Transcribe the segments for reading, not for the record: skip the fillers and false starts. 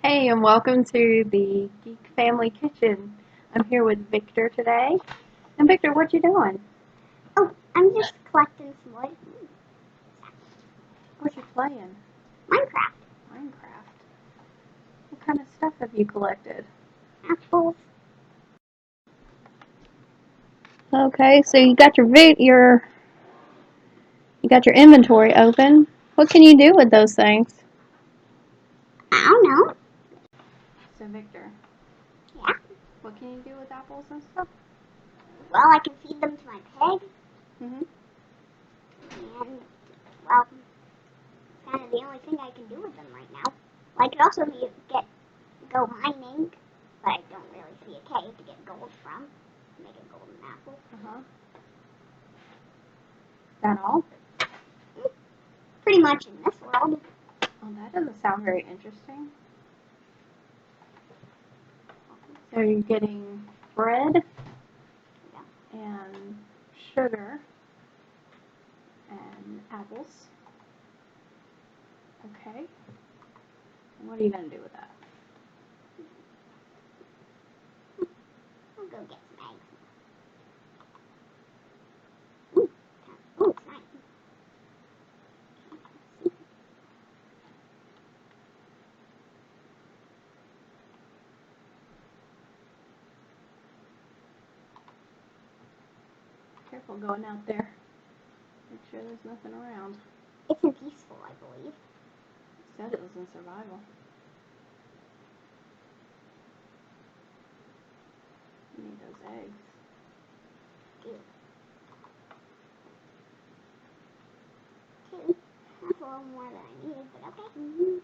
Hey, and welcome to the Geek Family Kitchen. I'm here with Victor today. And Victor, what you doing? Oh, I'm just collecting some wood. What you playing? Minecraft. Minecraft. What kind of stuff have you collected? Apples. Okay, so you got your inventory open. What can you do with those things? I don't know. So Victor, Yeah. what can you do with apples and stuff? Well, I can feed them to my pig. Mhm. And, well, kind of the only thing I can do with them right now. Well, I could also go mining, but I don't really see a cave to get gold from. Make a golden apple. That all? Pretty much in this world. Oh, that doesn't sound very interesting. So you're getting bread and sugar and apples. Okay. And what are you going to do with that? I'll go get some eggs. Ooh, it's nice. Careful going out there. Make sure there's nothing around. It's in peaceful, I believe. It said it was in survival. You need those eggs. Two. That's a little more than I needed, but okay.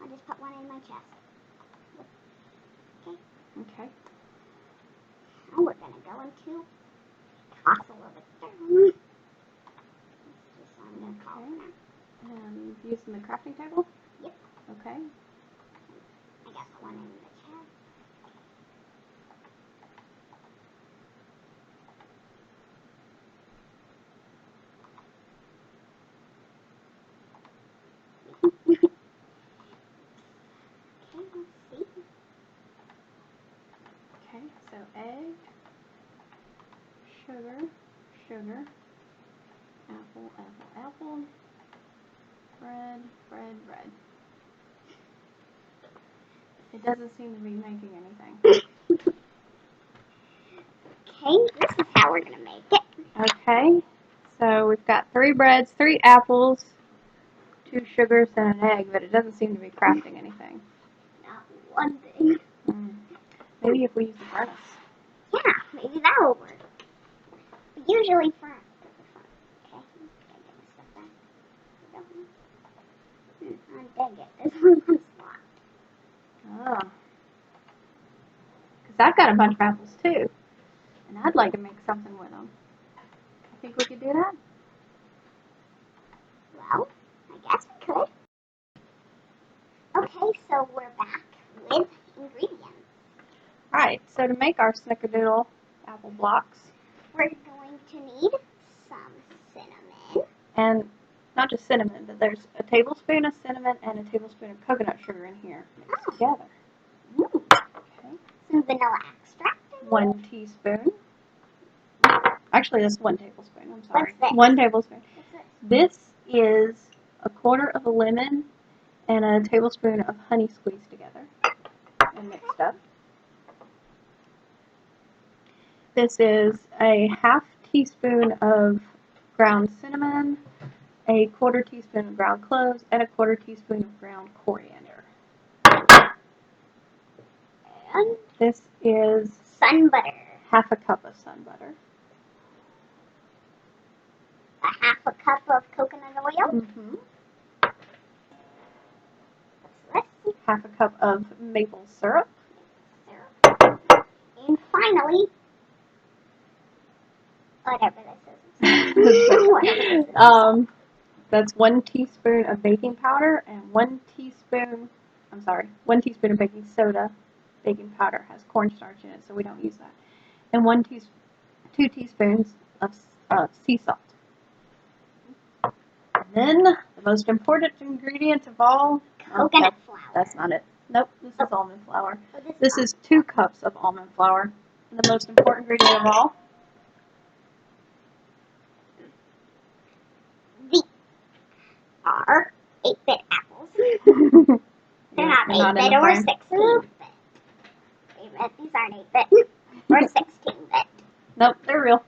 I'll just put one in my chest. Okay. Okay. Now we're gonna go into toss a little bit down. Just so I'm gonna call for now. And using the crafting table? Yep. Okay. I got the one in the chest. Okay, let's see. Okay, so egg, sugar, apple, bread. It doesn't seem to be making anything. Okay, this is how we're gonna make it. Okay, so we've got 3 breads, 3 apples, 2 sugars, and an egg, but it doesn't seem to be crafting anything. Not one thing. Maybe if we use the furnace. Yeah, maybe that'll work. But usually for okay, gotta get my stuff back. Oh, dang it, this one's locked. Ah. Because I've got a bunch of apples too. And I'd like to make something with them. I think we could do that? Well, I guess we could. Okay, so we're back with ingredients. Alright, so to make our Snickerdoodle apple blocks, We're going to need some cinnamon. and not just cinnamon, but there's a tablespoon of cinnamon and a tablespoon of coconut sugar in here mixed together. Okay. Some vanilla extract. 1 teaspoon. Actually, that's 1 tablespoon. I'm sorry. What's this? 1 tablespoon. What's This is a quarter of a lemon and a tablespoon of honey squeezed together and mixed up. This is a half teaspoon of ground cinnamon, a quarter teaspoon of ground cloves, and a quarter teaspoon of ground coriander. And this is sun butter. half a cup of sun butter. A half a cup of coconut oil. Mm-hmm. What's this? Half a cup of maple syrup. And finally, whatever this is. That's 1 teaspoon of baking powder and 1 teaspoon of baking soda. Baking powder has cornstarch in it, so we don't use that. And 2 teaspoons of sea salt. And then the most important ingredient of all, coconut flour. That's not it. Nope, this is almond flour. Oh, This is 2 cups of almond flour. And the most important ingredient of all. These are 8-bit apples. They're not 8-bit or 16-bit. These aren't 8-bit or 16-bit. Nope, they're real.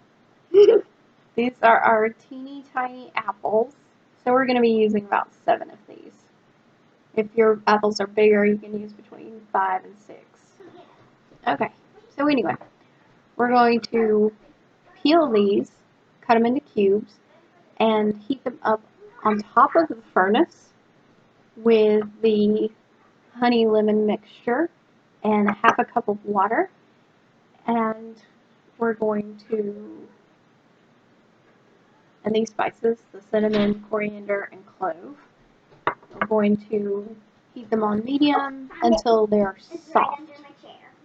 These are our teeny tiny apples. So we're going to be using about 7 of these. If your apples are bigger, you can use between 5 and 6. Okay, so anyway, we're going to peel these, cut them into cubes, and heat them up on top of the furnace with the honey lemon mixture and 1/2 cup of water. And we're going to, and these spices, the cinnamon, coriander, and clove, we're going to heat them on medium until they're soft.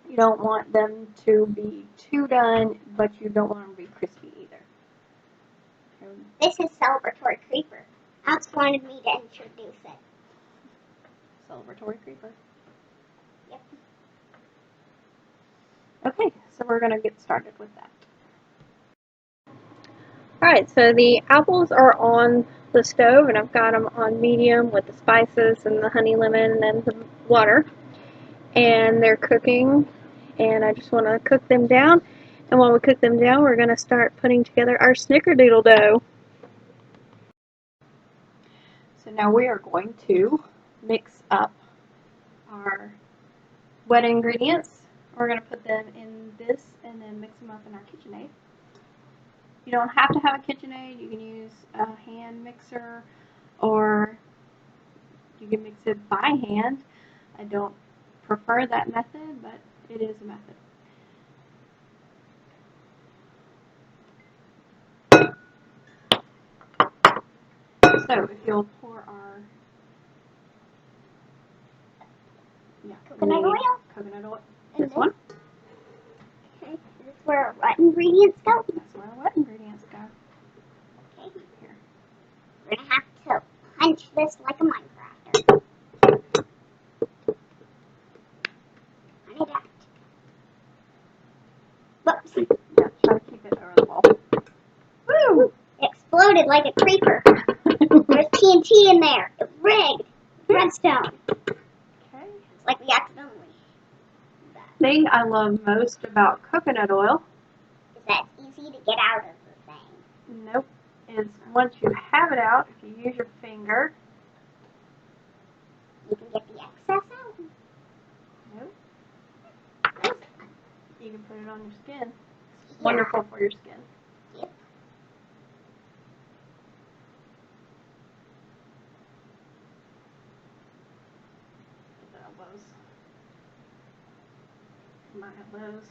You don't want them to be too done, but you don't want them to be crispy either. This is celebratory creeper. Alex wanted me to introduce it. Celebratory creeper. Yep. Okay, so we're going to get started with that. Alright, so the apples are on the stove, and I've got them on medium with the spices and the honey lemon and the water. And they're cooking, and I just want to cook them down. And while we cook them down, we're going to start putting together our Snickerdoodle dough. So now we are going to mix up our wet ingredients. We're going to put them in this and then mix them up in our KitchenAid. You don't have to have a KitchenAid. You can use a hand mixer, or you can mix it by hand. I don't prefer that method, but it is a method. So if you'll pour our Coconut oil? Coconut oil. This one? Okay. Is this where our wet ingredients go? That's where our wet ingredients go. Okay. Here. We're going to have to punch this like a Minecrafter. I need that. Whoops. Yeah, try to keep it over the bowl. Woo! It exploded like a creeper. There's TNT in there. It's rigged. Redstone. Okay. It's like we accidentally did that. The thing I love most about coconut oil Is that it's easy to get out of the thing. Nope. Is once you have it out, if you use your finger, You can get the excess out. nope, you can put it on your skin. It's wonderful for your skin. Yep. The elbows. You might have those.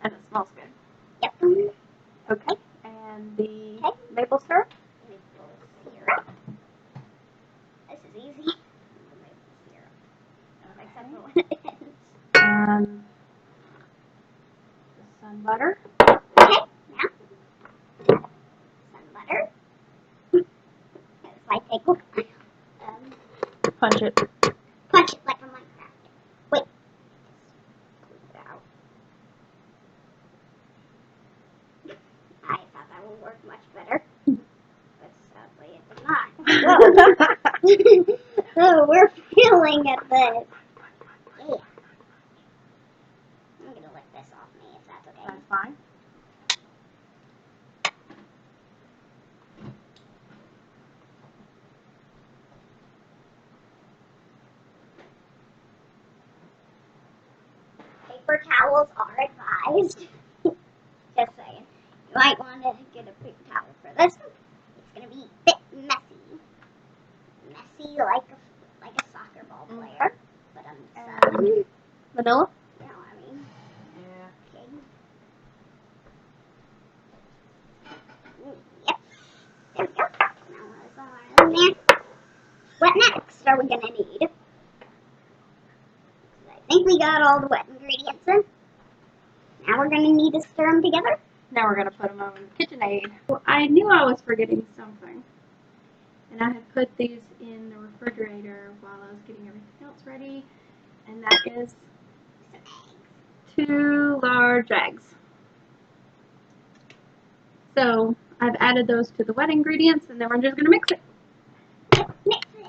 And it smells good. Yep. Okay. And the Okay. maple syrup. Maple syrup. This is easy. The maple syrup. Except for when it ends. And the sun butter. Okay, now. Sun butter. It's like take Punch it. punch it like a Minecraft. Wait. Just put it out. I thought that would work much better. But sadly it did not. Whoa. So we're failing at this. Yeah. I'm gonna lick this off me if that's okay. That's fine. Paper towels are advised. Just saying. You might want to get a paper towel for this. It's gonna be a bit messy. Messy like a soccer ball player. Okay. But And vanilla. you know what I mean. Yeah. Okay. Yep. There we go. Now let's all in there. What next are we gonna need? I think we got all the wet ingredients in. Now we're gonna need to stir them together. Now we're going to put them over in the KitchenAid. Well, I knew I was forgetting something. And I had put these in the refrigerator while I was getting everything else ready. And that is 2 large eggs. So I've added those to the wet ingredients, and then we're just going to mix it. Mix it.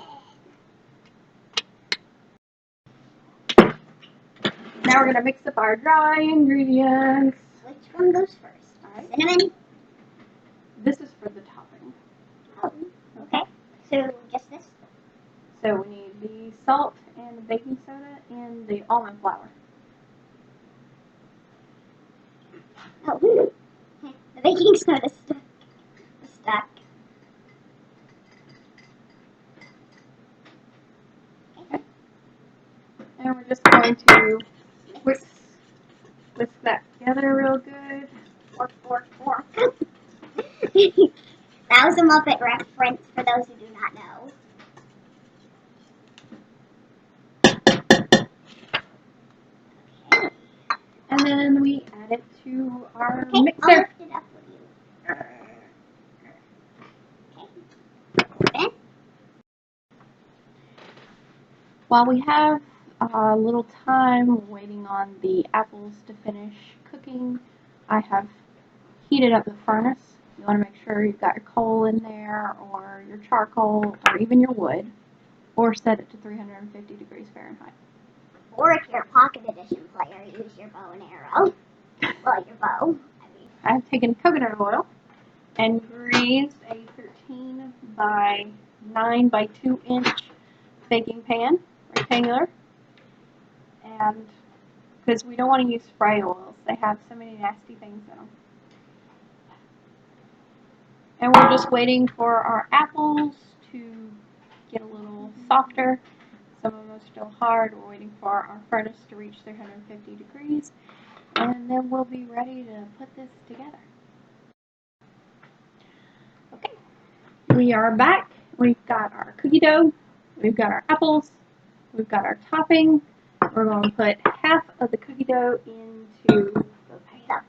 Now we're going to mix up our dry ingredients. Which one goes first? Alright. Cinnamon? This is for the topping. Oh, okay. So just this? So we need the salt and the baking soda and the almond flour. Oh, the baking soda stuck. Okay. And we're just going to whisk that together real good. Fork. That was a Muppet reference for those who do not know. Okay. And then we add it to our Okay, mixer. I'll lift it up with you. Okay. While we have a little time waiting on the apples to finish cooking, I have heated up the furnace. You want to make sure you've got your coal in there, or your charcoal, or even your wood, or set it to 350 degrees Fahrenheit. Or if you're a pocket edition player, use your bow and arrow. Well, your bow. I've taken coconut oil and greased a 13 by 9 by 2 inch baking pan, rectangular. And because we don't want to use spray oils, they have so many nasty things in them. And we're just waiting for our apples to get a little softer. Some of them are still hard. We're waiting for our furnace to reach 350 degrees. And then we'll be ready to put this together. Okay, we are back. We've got our cookie dough. We've got our apples. We've got our topping. We're going to put half of the cookie dough into the pan.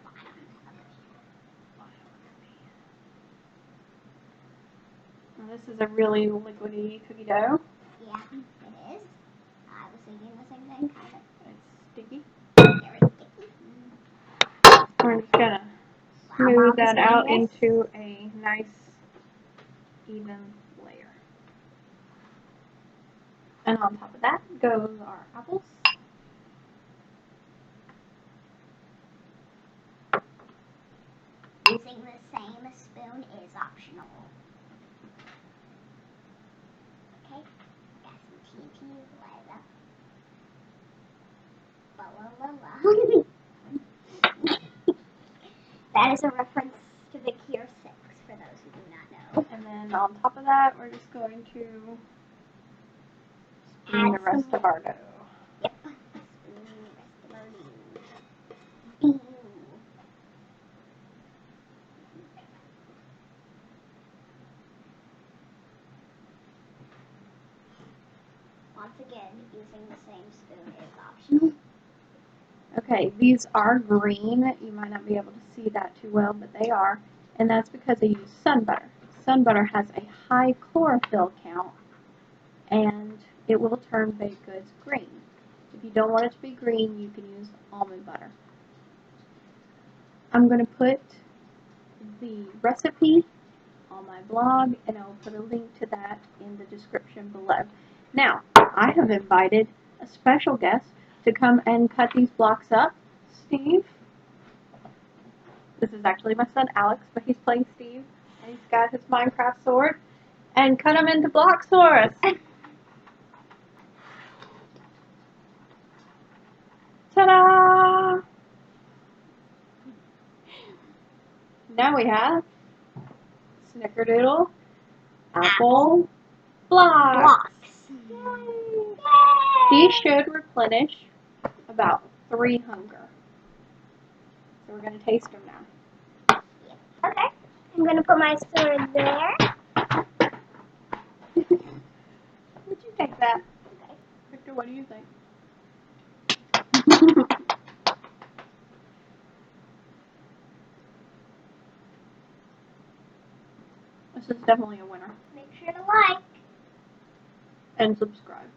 Now this is a really liquidy cookie dough. Yeah, it is. I was thinking the same thing, kind of. It's sticky. Very sticky. We're just going to smooth that out into a nice, even layer. And on top of that goes our apples. Using the same spoon is optional. Okay, got some TT leather. That is a reference to the Cure 6 for those who do not know. And then on top of that, we're just going to spoon the rest of our dough. Yep. Spoon the rest of our dough. Once again, using the same spoon is optional. Okay, these are green. You might not be able to see that too well, but they are. And that's because I use sun butter. Sun butter has a high chlorophyll count, and it will turn baked goods green. If you don't want it to be green, you can use almond butter. I'm going to put the recipe on my blog, and I'll put a link to that in the description below. Now, I have invited a special guest to come and cut these blocks up. Steve. This is actually my son Alex, but he's playing Steve, and he's got his Minecraft sword, and cut them into blocks for us. Ta-da! Now we have Snickerdoodle apple blocks. Yay. These should replenish about 3 hunger. So we're going to taste them now. Okay, I'm going to put my sword there. Would you take that? Okay. Victor, what do you think? This is definitely a winner. Make sure to like. and subscribe.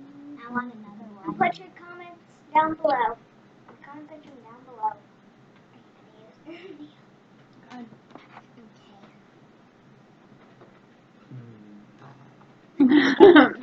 I want another one. Put your comments down below. Comment section down below. Are you gonna use Good.